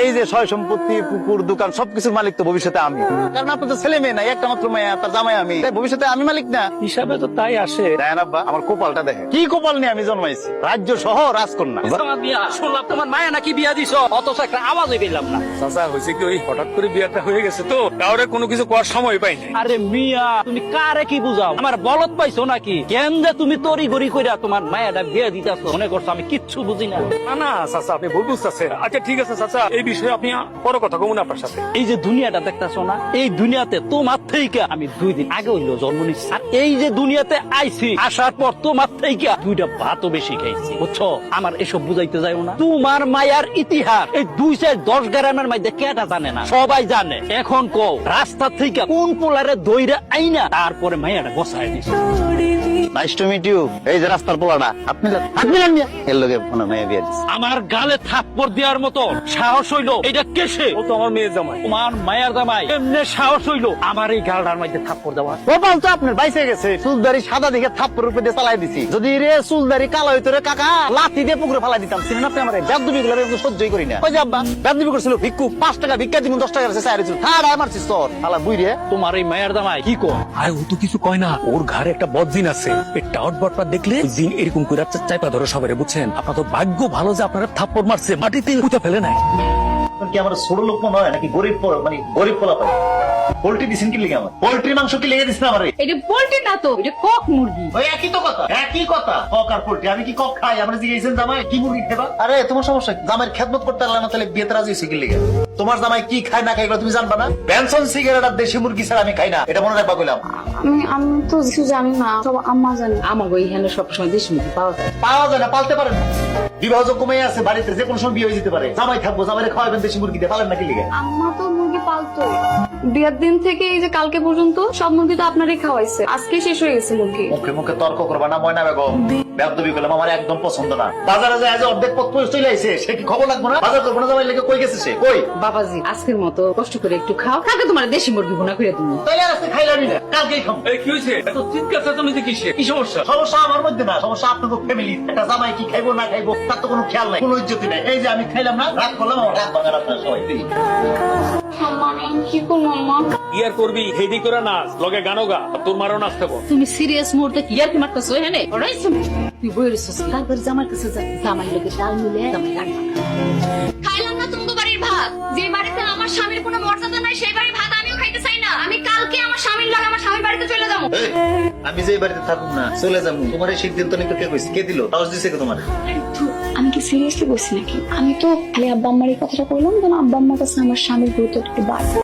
এই যে সয় সম্পত্তি, পুকুর, দোকান সবকিছুর মালিক তো ভবিষ্যতে আমি। কারণ আপনার তো ছেলে মেয়ে নাই, একটা মাত্র মেয়ে, তার জামাই আমি, তাই ভবিষ্যতে আমি মালিক না? হিসাবে তো তাই আসে। দেখেন আব্বা, আমার কপালটা দেখে, কি কপাল নিয়ে আমি জন্মাইছি, রাজ্য সহ রাজকন্যা। তোমার বিয়া শুনলাম, তোমার মায়া নাকি বিয়া দিছ, অথচ একটা আওয়াজই পেলাম না। চাচা হয়েছে কি, ওই হঠাৎ করে বিয়াটা হয়ে গেছে তো, কাউরে কোনো কিছু করার সময় পাই না। আরে মিয়া, তুমি কারে কি বুঝাও? আমার বলত পাইছো নাকি? কেন যে তুমি তরি গড়ি কইরা তোমার মায়াটা বিয়া দিতেছো, মনে করছো আমি কিচ্ছু বুঝি না? না না চাচা, আপনি ভুল বুঝতেছেন। আচ্ছা ঠিক আছে চাচা, এই বিষয়ে আপনি পরে কথা কমুন আপনার সাথে। এই যে দুনিয়াটা দেখতেছো না, এই দুনিয়াতে তোমার থেকে আমি 2 দিন আগে হইলো জন্ম নিচ্ছি। আর এই যে দুনিয়াতে আইছি, আসার পর তোমার থেকে 2টা ভাতও বেশি খাইছি, বুঝছো? আমার এসব বুঝাইতে যাইও না। তোমার মায়ার ইতিহাস এই 2-10 গ্রামের মধ্যে কেটা জানে না? সবাই জানে। এখন কও, রাস্তা থেকে কোন পোলারে দইরা আইনা তারপরে মায়াটা বসায় দিছে। Nice to meet you. এই যে রাস্তার পোলাটা, আপনি না মিয়া, এর লগে মনে হয় মায়া বিয়া দিছে। আমার গালে থাপ্পড় দেওয়ার মতো সাহস হইলো? এটা কেসে? ও তো আমার মেয়ের জামাই। তোমার মায়ের জামাই, এমনি সাহস হইলো আমার এই গালটার মধ্যে থাপ্পড় দেওয়া? কপাল তো আপনার বাইসে গেছে, চুলদারি সাদা দিকে থাপ্পড় রূপে দিয়ে চালাই দিছি। যদি রে চুলদারি কালো হইতো রে কাকা, লাঠি দিয়ে পুকুরে ফালাই দিতাম। চিনেন আপনি আমার বেদবি গুলো আমি সহ্যই করি না। ওই যে আব্বা বেদবি করছিল, ভিক্ষু 5 টাকা ভিক্ষা দিমু, 10 টাকা চাই ছিল, থাড়া মারছিস তোর শালা বুই রে। তোমার এই মায়ের জামাই কি কো? আরে ও তো কিছু কয় না, ওর ঘরে একটা বদজিন আছে। এই টাউট বটটা দেখলে জিন এরকম করে চাইপা ধরে সবারে, বুঝছেন? আপনার তো ভাগ্য ভালো যে আপনারা থাপ্পড় মারছে, মাটিতে পুঁতে ফেলে নাই। কি আমার ছোট লোক মনে হয় নাকি গরিব মানে গরিব পোলা পাই? পোল্ট্রি দিছেন কি লিগে? আমার পোল্ট্রি মাংস কি লেগে দিছেন আমারে? এটা পোল্ট্রি না তো, এটা কক মুরগি। ওই একই তো কথা, একই কথা। কক আর পোল্ট্রি, আমি কি কক খাই? আমরা জিজ্ঞাসেন জামাই কি মুরগি খাবা? আরে তোমার সমস্যা কি? জামাইয়ের খেদমত করতে পারলে না, তাহলে বিয়েতে রাজি হইছে কি লিগে? তোমার জামাই কি খায় না খায় এগুলো তুমি জানবা না? বেনসন সিগারেট আর দেশি মুরগি ছাড়া আমি খাই না, এটা মনে রাখবা কইলাম। আমি তো কিছু জানি না, সব আম্মা জানে। আমার এইখানে সবসময় দেশি মুরগি পাওয়া যায়। পাওয়া যায় না, পালতে পারেন না। বিবাহযোগ্য মেয়ে আছে বাড়িতে, যে কোনো সময় বিয়ে হয়ে যেতে পারে। জামাই থাকবো, জামাইরে খাওয়াবেন দেশি মুরগি দিয়ে, পালেন না কি লিগে? আম্মা তো মুরগি পালতো বিয়ের দিন থেকে এই যে কালকে পর্যন্ত সব মুরগি তো আপনারই খাওয়াইছে, আজকে শেষ হয়ে গেছে মুরগি। মুখে মুখে তর্ক করবা না ময়না বেগম, বেদবি করলাম, আমার একদম পছন্দ না। বাজারে যায় যে অর্ধেক পথ পৌঁছে চলে আইছে, সে কি খবর লাগবে না? বাজার করবো না, জামাই লেগে কই গেছে সে? কই বাবাজি, আজকের মতো কষ্ট করে একটু খাও, কাকে তোমার দেশি মুরগি ভুনা করে তুমি। তাইলে আজকে খাইলামই না, কালকেই খাবো। এই কি হয়েছে? এত চিৎকার চেঁচামেচি কিসের? কি সমস্যা? সমস্যা আমার মধ্যে না, সমস্যা আপনাদের ফ্যামিলি। একটা জামাই কি খাইবো না খাইবো তার তো কোনো খেয়াল নাই, কোনো ইজ্জতি নাই। এই যে আমি খাইলাম না, রাত করলাম, আমার রাত ভাঙা আপনারা সবাই। আম্মা আমি কি করবো আম্মা? ইয়ার করবি, হেডি করে নাচ, লগে গানও গা, তোর মারও নাচতে বল। তুমি সিরিয়াস মুহূর্তে কি আর কি মারতেছো এখানে? তুই বই রেছিস, তারপর জামার কাছে যা, জামাই লোকে ডাল মিলে জামাই ডাল খাইলাম না তুমি বাড়ির ভাত। যে বাড়িতে আমার স্বামীর কোনো মর্যাদা নাই, সেই বাড়ির ভাত আমিও খাইতে চাই না। আমি কালকে আমার স্বামীর লগে আমার স্বামীর বাড়িতে চলে যাবো। আমি যে বাড়িতে থাকুক না, চলে যাবো। তোমার এই সিদ্ধান্ত নিতে কে কইছে? কে দিল? সাহস দিছে কে তোমার? আমি কি সিরিয়াসলি বলছি নাকি? আমি তো খালি আব্বা আম্মার এই কথাটা বললাম, কারণ আব্বা আম্মার কাছে আমার স্বামীর গুরুত্ব একটু বাড়বে।